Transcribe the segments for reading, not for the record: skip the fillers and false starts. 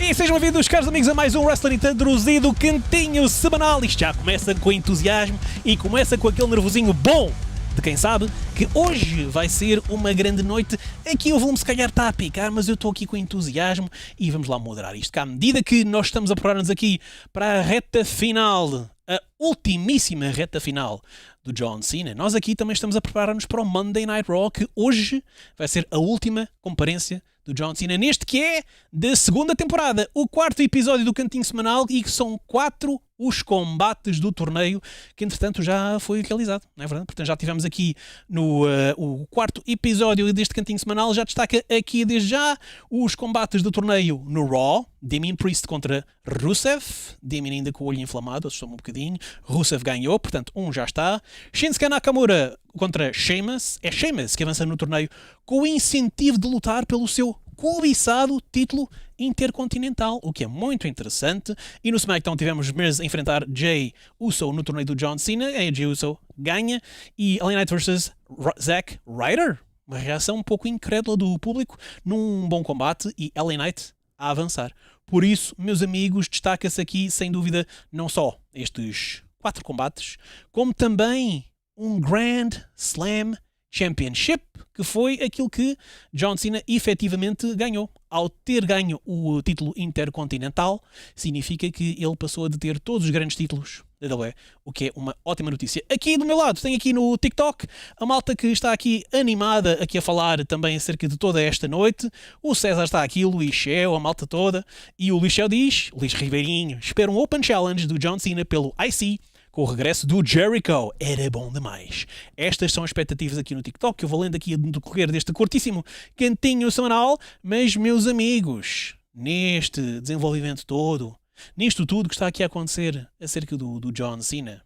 E sejam bem-vindos, caros amigos, a mais um Wrestling introduzido cantinho semanal. Isto já começa com entusiasmo e começa com aquele nervosinho bom de quem sabe que hoje vai ser uma grande noite. Aqui o volume se calhar está a picar, mas eu estou aqui com entusiasmo e vamos lá moderar isto. Que à medida que nós estamos a preparar-nos aqui para a reta final, a ultimíssima reta final do John Cena, nós aqui também estamos a preparar-nos para o Monday Night Raw, que hoje vai ser a última comparência do John Cena, neste que é da segunda temporada, o quarto episódio do Cantinho Semanal, e que são 4 os combates do torneio, que entretanto já foi realizado, não é verdade? Portanto já tivemos aqui no o quarto episódio deste Cantinho Semanal, já destaca aqui desde já os combates do torneio no Raw. Damien Priest contra Rusev, Damien ainda com o olho inflamado, assustou-me um bocadinho, Rusev ganhou, portanto já está. Shinsuke Nakamura contra Sheamus, é Sheamus que avança no torneio com o incentivo de lutar pelo seu cobiçado título intercontinental, o que é muito interessante. E no SmackDown tivemos Miz a enfrentar Jay Uso no torneio do John Cena, a Jay Uso ganha, e LA Knight vs Zack Ryder, uma reação um pouco incrédula do público num bom combate, e LA Knight a avançar. Por isso, meus amigos, destaca-se aqui sem dúvida não só estes 4 combates, como também um Grand Slam Championship, que foi aquilo que John Cena efetivamente ganhou. Ao ter ganho o título intercontinental, significa que ele passou a deter todos os grandes títulos da WWE, o que é uma ótima notícia. Aqui do meu lado, tenho aqui no TikTok a malta que está aqui animada aqui a falar também acerca de toda esta noite. O César está aqui, o Luís Shell, a malta toda, e o Luís Shell diz, Luís Ribeirinho, espera um Open Challenge do John Cena pelo IC, com o regresso do Jericho. Era bom demais. Estas são as expectativas aqui no TikTok, eu vou lendo aqui no decorrer deste curtíssimo cantinho semanal, mas meus amigos, neste desenvolvimento todo, nisto tudo que está aqui a acontecer acerca do John Cena,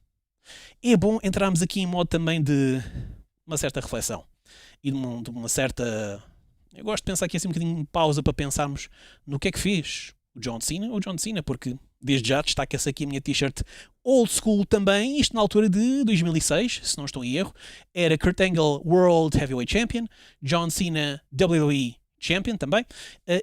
é bom entrarmos aqui em modo também de uma certa reflexão e de uma certa... Eu gosto de pensar aqui assim um bocadinho de pausa para pensarmos no que é que fez o John Cena, porque desde já destaca-se aqui a minha t-shirt old school também, isto na altura de 2006, se não estou em erro, era Kurt Angle World Heavyweight Champion, John Cena WWE Champion também,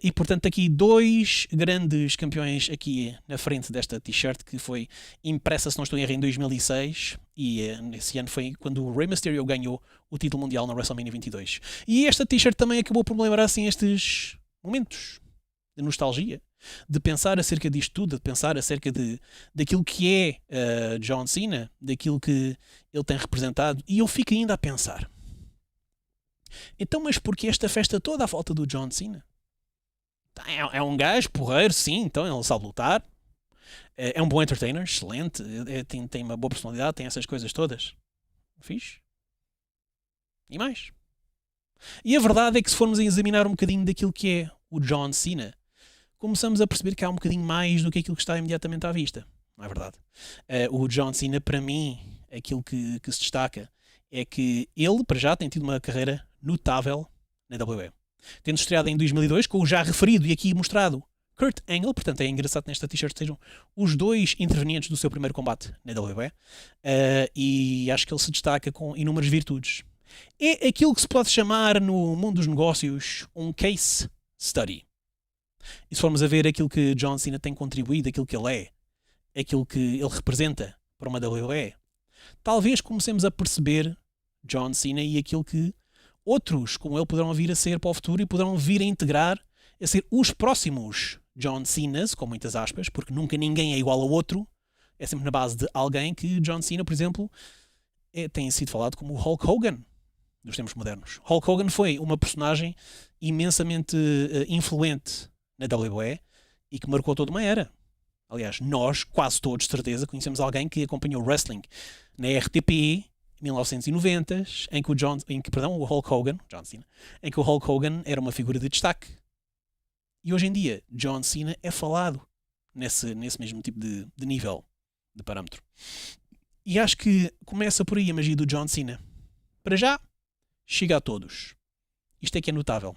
e portanto aqui 2 grandes campeões aqui na frente desta t-shirt, que foi impressa, se não estou em erro, em 2006, e nesse ano foi quando o Rey Mysterio ganhou o título mundial na WrestleMania 22. E esta t-shirt também acabou por me lembrar assim estes momentos de nostalgia, de pensar acerca disto tudo, de pensar acerca daquilo que é John Cena, daquilo que ele tem representado, e eu fico ainda a pensar, então, mas porquê esta festa toda à volta do John Cena? É um gajo porreiro, sim, então ele sabe lutar, é um bom entertainer, excelente, tem uma boa personalidade, tem essas coisas todas, fixe, e mais. E a verdade é que se formos a examinar um bocadinho daquilo que é o John Cena, começamos a perceber que há um bocadinho mais do que aquilo que está imediatamente à vista, não é verdade? O John Cena, para mim, aquilo que se destaca é que ele, para já, tem tido uma carreira notável na WWE. Tendo estreado em 2002 com o já referido e aqui mostrado Kurt Angle, portanto é engraçado que nesta t-shirt sejam os 2 intervenientes do seu primeiro combate na WWE, e acho que ele se destaca com inúmeras virtudes. É aquilo que se pode chamar no mundo dos negócios um case study. E se formos a ver aquilo que John Cena tem contribuído, aquilo que ele é, aquilo que ele representa para uma WWE, talvez comecemos a perceber John Cena e aquilo que outros como ele poderão vir a ser para o futuro e poderão vir a integrar, a ser os próximos John Cenas, com muitas aspas, porque nunca ninguém é igual ao outro, é sempre na base de alguém. Que John Cena, por exemplo, tem sido falado como o Hulk Hogan dos tempos modernos. Hulk Hogan foi uma personagem imensamente influente na WWE e que marcou toda uma era. Aliás, nós, quase todos, de certeza, conhecemos alguém que acompanhou wrestling na RTP 1990, em que o Hulk Hogan, John Cena, em que o Hulk Hogan era uma figura de destaque. E hoje em dia, John Cena é falado nesse mesmo tipo de nível, de parâmetro. E acho que começa por aí a magia do John Cena. Para já, chega a todos. Isto é que é notável.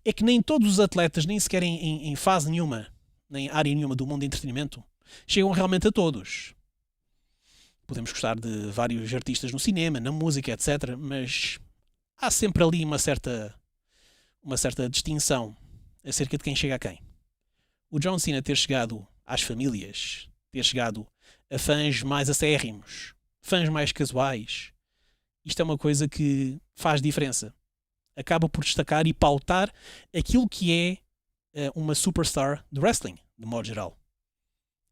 É que nem todos os atletas, nem sequer em fase nenhuma, nem área nenhuma do mundo de entretenimento, chegam realmente a todos. Podemos gostar de vários artistas no cinema, na música, etc. Mas há sempre ali uma certa distinção acerca de quem chega a quem. o John Cena ter chegado às famílias, ter chegado a fãs mais acérrimos, fãs mais casuais, isto é uma coisa que faz diferença. Acaba por destacar e pautar aquilo que é uma superstar de wrestling, de modo geral.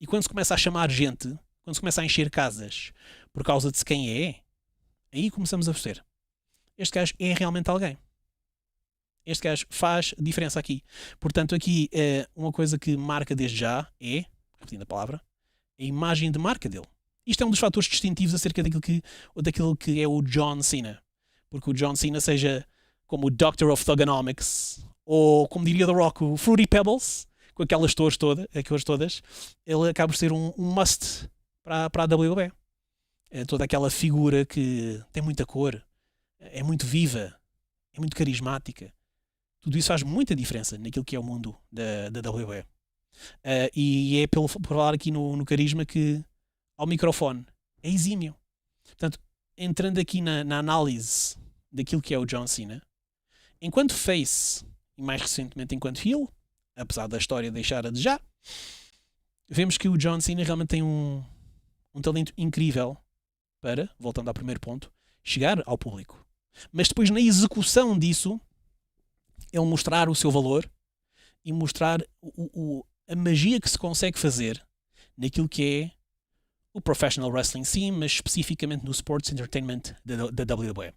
E quando se começa a chamar gente, quando se começa a encher casas por causa de quem é, aí começamos a perceber. Este gajo é realmente alguém. Este gajo faz diferença aqui. Portanto, aqui uma coisa que marca desde já é, repetindo a palavra, a imagem de marca dele. Isto é um dos fatores distintivos acerca daquilo que é o John Cena. Porque o John Cena, seja como o Doctor of Thugonomics, ou como diria The Rock, o Fruity Pebbles, com aquelas cores todas, ele acaba por ser um must para a WWE. É toda aquela figura que tem muita cor, é muito viva, é muito carismática. Tudo isso faz muita diferença naquilo que é o mundo da WWE. E é por falar aqui no carisma que ao microfone é exímio. Portanto, entrando aqui na análise daquilo que é o John Cena, enquanto face e mais recentemente enquanto heel, apesar da história deixar a desejar, vemos que o John Cena realmente tem um talento incrível para, voltando ao primeiro ponto, chegar ao público. Mas depois na execução disso, ele mostrar o seu valor e mostrar a magia que se consegue fazer naquilo que é o professional wrestling sim, mas especificamente no sports entertainment da WWE.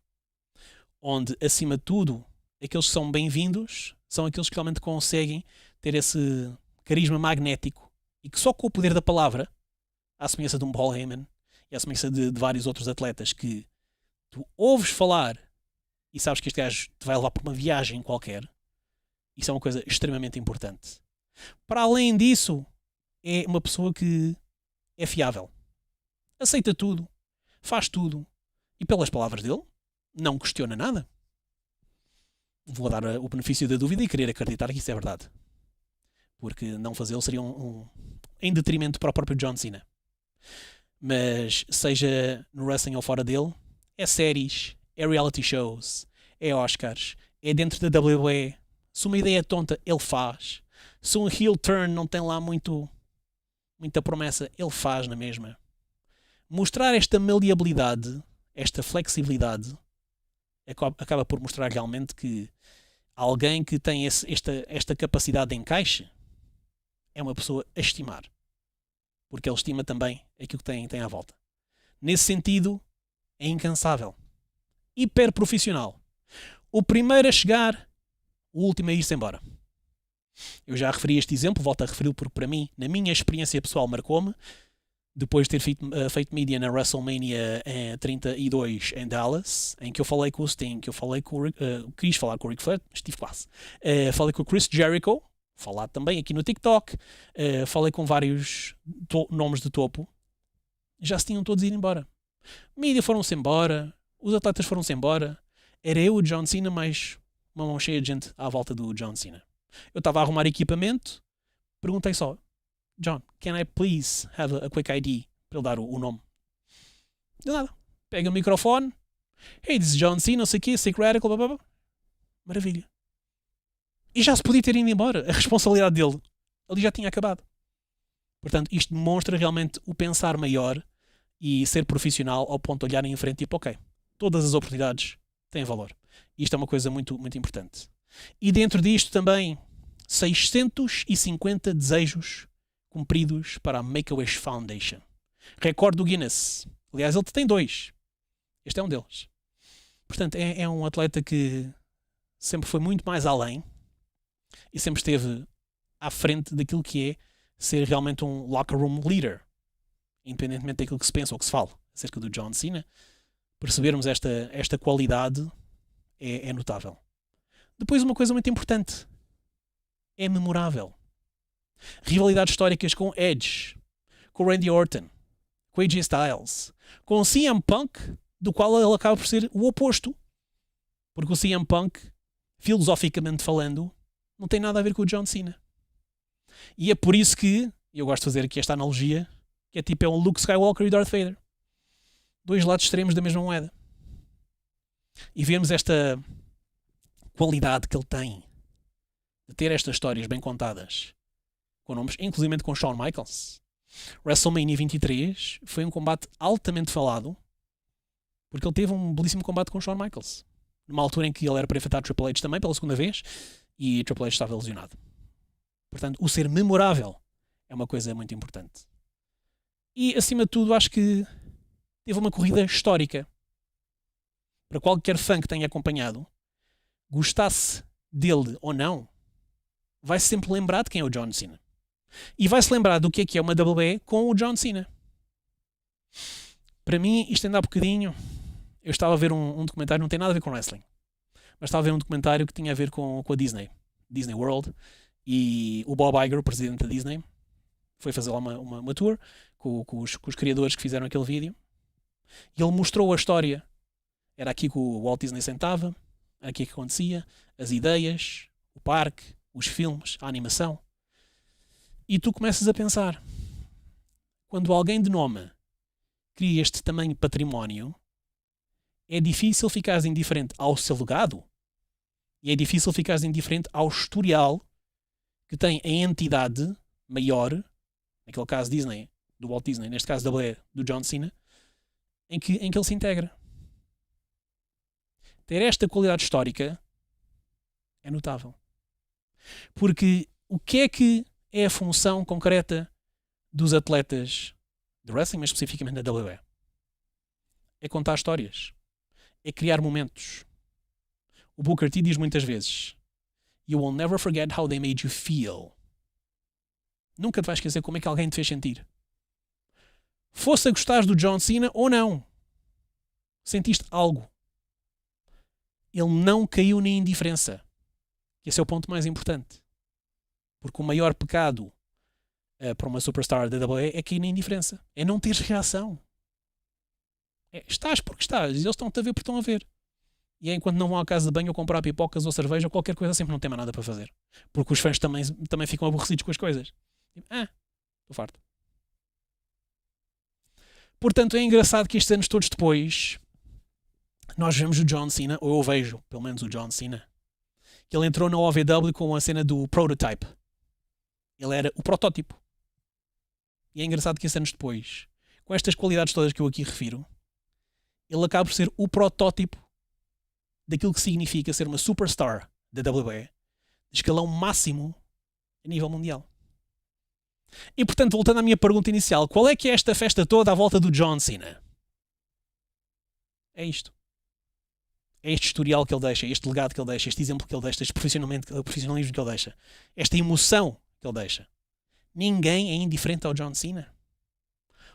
Onde, acima de tudo, aqueles que são bem-vindos são aqueles que realmente conseguem ter esse carisma magnético e que só com o poder da palavra, à semelhança de um Paul Heyman e à semelhança de vários outros atletas que tu ouves falar e sabes que este gajo te vai levar por uma viagem qualquer, isso é uma coisa extremamente importante. Para além disso, é uma pessoa que é fiável. Aceita tudo, faz tudo e, pelas palavras dele, não questiona nada. Vou dar o benefício da dúvida e querer acreditar que isso é verdade. Porque não fazê-lo seria em detrimento para o próprio John Cena. Mas, seja no wrestling ou fora dele, é séries, é reality shows, é Oscars, é dentro da WWE. Se uma ideia é tonta, ele faz. Se um heel turn não tem lá muita promessa, ele faz na mesma. Mostrar esta maleabilidade, esta flexibilidade, acaba por mostrar realmente que alguém que tem esta capacidade de encaixe é uma pessoa a estimar. Porque ele estima também aquilo que tem à volta. Nesse sentido, é incansável. Hiper profissional. O primeiro a chegar, o último a ir-se embora. Eu já referi este exemplo, volto a referi-lo porque para mim, na minha experiência pessoal, marcou-me. Depois de ter feito mídia na WrestleMania 32 em Dallas, em que eu falei com o Sting, que eu falei quis falar com o Ric Flair, estive quase. Falei com o Chris Jericho, falado também aqui no TikTok. Falei com vários nomes de topo. Já se tinham todos ido embora. Mídia foram-se embora, os atletas foram-se embora. Era eu, o John Cena, mais uma mão cheia de gente à volta do John Cena. Eu estava a arrumar equipamento, perguntei só: John, can I please have a quick ID? Para ele dar o nome. De nada. Pega o microfone. Hey, this is John Cena, não sei o quê, Sick Radical, blá blá blá. Maravilha. E já se podia ter ido embora. A responsabilidade dele ali já tinha acabado. Portanto, isto demonstra realmente o pensar maior e ser profissional ao ponto de olhar em frente e tipo, ok, todas as oportunidades têm valor. Isto é uma coisa muito, muito importante. E dentro disto também 650 desejos cumpridos para a Make-A-Wish Foundation. Recorde do Guinness. Aliás, ele tem 2. Este é um deles. Portanto, é um atleta que sempre foi muito mais além e sempre esteve à frente daquilo que é ser realmente um locker room leader. Independentemente daquilo que se pensa ou que se fala acerca do John Cena, percebermos esta qualidade é notável. Depois, uma coisa muito importante. É memorável. Rivalidades históricas com Edge, com Randy Orton, com AJ Styles, com o CM Punk, do qual ele acaba por ser o oposto. Porque o CM Punk, filosoficamente falando, não tem nada a ver com o John Cena. E é por isso que eu gosto de fazer aqui esta analogia, que é um Luke Skywalker e Darth Vader. 2 lados extremos da mesma moeda. E vemos esta qualidade que ele tem de ter estas histórias bem contadas, com nomes, inclusive com Shawn Michaels. WrestleMania 23 foi um combate altamente falado, porque ele teve um belíssimo combate com Shawn Michaels, numa altura em que ele era para enfrentar Triple H também pela segunda vez, e Triple H estava lesionado. Portanto, o ser memorável é uma coisa muito importante. E, acima de tudo, acho que teve uma corrida histórica. Para qualquer fã que tenha acompanhado, gostasse dele ou não, vai-se sempre lembrar de quem é o John Cena. E vai-se lembrar do que é uma WWE com o John Cena. Para mim, isto ainda há bocadinho, eu estava a ver um documentário, não tem nada a ver com wrestling, mas estava a ver um documentário que tinha a ver com a Disney World, e o Bob Iger, o presidente da Disney, foi fazer lá uma tour com os criadores que fizeram aquele vídeo, e ele mostrou a história. Era aqui que o Walt Disney sentava, era aqui que acontecia, as ideias, o parque, os filmes, a animação. E tu começas a pensar, quando alguém de nome cria este tamanho património, é difícil ficares indiferente ao seu legado e é difícil ficares indiferente ao historial que tem a entidade maior, naquele caso Disney, do Walt Disney, neste caso do John Cena, em que ele se integra. Ter esta qualidade histórica é notável. Porque o que é a função concreta dos atletas de wrestling, mas especificamente da WWE? É contar histórias. É criar momentos. O Booker T diz muitas vezes: You will never forget how they made you feel. Nunca te vais esquecer como é que alguém te fez sentir. Fosse a gostares do John Cena ou não. Sentiste algo. Ele não caiu na indiferença. Esse é o ponto mais importante. Porque o maior pecado para uma superstar da WWE é cair na indiferença. É não teres reação. Estás porque estás. Eles estão-te a ver porque estão a ver. E é enquanto não vão à casa de banho ou comprar pipocas ou cerveja ou qualquer coisa, sempre não tem mais nada para fazer. Porque os fãs também ficam aborrecidos com as coisas. Estou farto. Portanto, é engraçado que estes anos todos depois nós vemos o John Cena, ou eu vejo, pelo menos o John Cena, que ele entrou na OVW com a cena do prototype. Ele era o protótipo. E é engraçado que estes anos depois, com estas qualidades todas que eu aqui refiro, ele acaba por ser o protótipo daquilo que significa ser uma superstar da WWE, de escalão máximo a nível mundial. E portanto, voltando à minha pergunta inicial, qual é que é esta festa toda à volta do John Cena? É isto. É este historial que ele deixa, este legado que ele deixa, este exemplo que ele deixa, este profissionalismo que ele deixa, esta emoção que ele deixa. Ninguém é indiferente ao John Cena.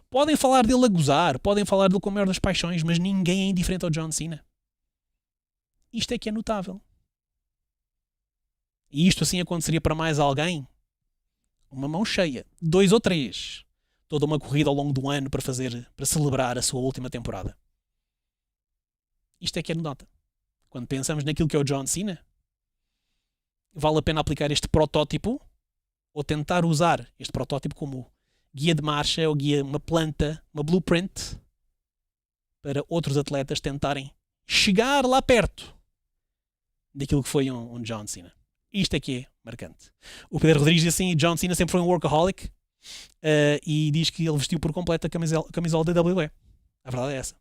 Podem falar dele a gozar, podem falar dele com a maior das paixões, mas ninguém é indiferente ao John Cena. Isto é que é notável. E isto assim aconteceria para mais alguém? Uma mão cheia, 2 ou 3. Toda uma corrida ao longo do ano para celebrar a sua última temporada. Isto é que é nota. Quando pensamos naquilo que é o John Cena, vale a pena aplicar este protótipo ou tentar usar este protótipo como guia de marcha ou guia, uma planta, uma blueprint para outros atletas tentarem chegar lá perto daquilo que foi um John Cena. Isto é que é marcante. O Pedro Rodrigues diz assim: John Cena sempre foi um workaholic e diz que ele vestiu por completo a camisola da WWE. A verdade é essa.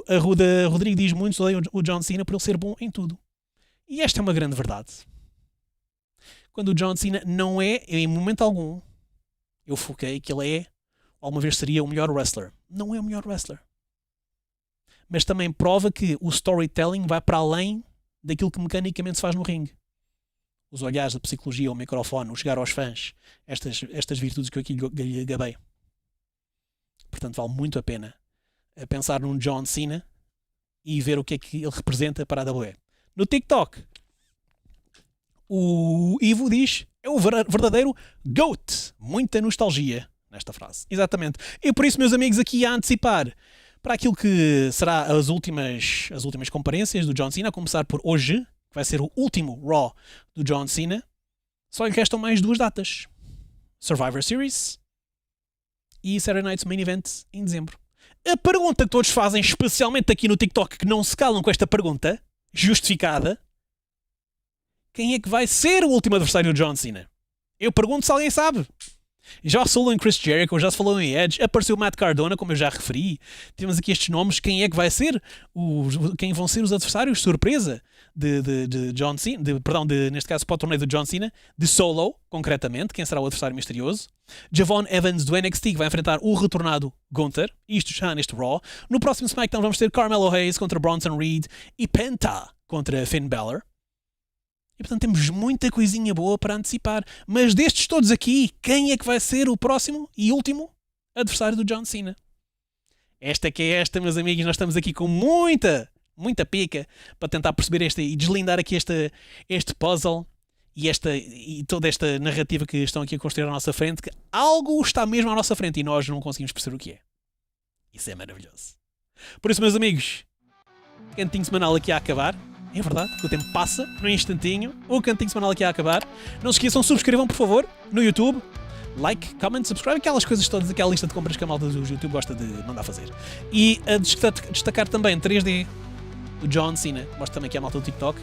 A Ruda Rodrigues diz: muitos odeiam o John Cena por ele ser bom em tudo. E esta é uma grande verdade. Quando o John Cena não é, em momento algum, eu foquei que ele é, ou alguma vez seria o melhor wrestler. Não é o melhor wrestler. Mas também prova que o storytelling vai para além daquilo que mecanicamente se faz no ringue. Os olhares da psicologia, o microfone, o chegar aos fãs, estas virtudes que eu aqui lhe gabei. Portanto, vale muito a pena pensar num John Cena e ver o que é que ele representa para a WWE. No TikTok, o Ivo diz: é o verdadeiro GOAT. Muita nostalgia nesta frase. Exatamente. E por isso, meus amigos, aqui a antecipar para aquilo que será as últimas conferências do John Cena, a começar por hoje, que vai ser o último Raw do John Cena, só lhe restam mais 2 datas: Survivor Series e Saturday Night's Main Event em dezembro. A pergunta que todos fazem, especialmente aqui no TikTok, que não se calam com esta pergunta justificada: quem é que vai ser o último adversário do John Cena? Eu pergunto se alguém sabe. Já se falou em Chris Jericho, já se falou em Edge, apareceu o Matt Cardona, como eu já referi. Temos aqui estes nomes. Quem é que vai ser? Quem vão ser os adversários? Surpresa de John Cena, neste caso para o torneio do John Cena, de Solo, concretamente. Quem será o adversário misterioso? Javon Evans do NXT, que vai enfrentar o retornado Gunther. Isto já neste Raw. No próximo SmackDown vamos ter Carmelo Hayes contra Bronson Reed e Penta contra Finn Balor. E portanto temos muita coisinha boa para antecipar. Mas destes todos aqui, quem é que vai ser o próximo e último adversário do John Cena? Esta que é esta, meus amigos. Nós estamos aqui com muita pica para tentar perceber e deslindar aqui este puzzle e toda esta narrativa que estão aqui a construir à nossa frente, que algo está mesmo à nossa frente e nós não conseguimos perceber o que é. Isso é maravilhoso. Por isso, meus amigos, cantinho semanal aqui a acabar. É verdade, o tempo passa num instantinho. O cantinho semanal aqui a acabar. Não se esqueçam, subscrevam, por favor, no YouTube. Like, comment, subscribe, aquelas coisas todas, aquela lista de compras que a malta do YouTube gosta de mandar fazer. E a destacar também 3D do John Cena. Mostro também aqui a malta do TikTok.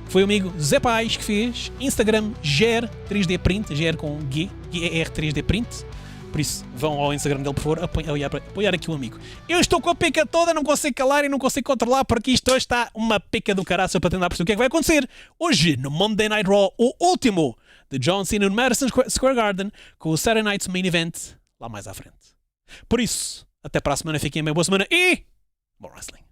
Foi o amigo Zé Pais que fez. Instagram, Ger 3D Print. Ger com G, GER 3D Print. Por isso, vão ao Instagram dele, por favor, apoiar aqui o amigo. Eu estou com a pica toda, não consigo calar e não consigo controlar, porque isto hoje está uma pica do caraço para tentar perceber o que é que vai acontecer. Hoje, no Monday Night Raw, o último de John Cena no Madison Square Garden, com o Saturday Night's Main Event lá mais à frente. Por isso, até para a semana, fiquem bem, boa semana e... bom wrestling.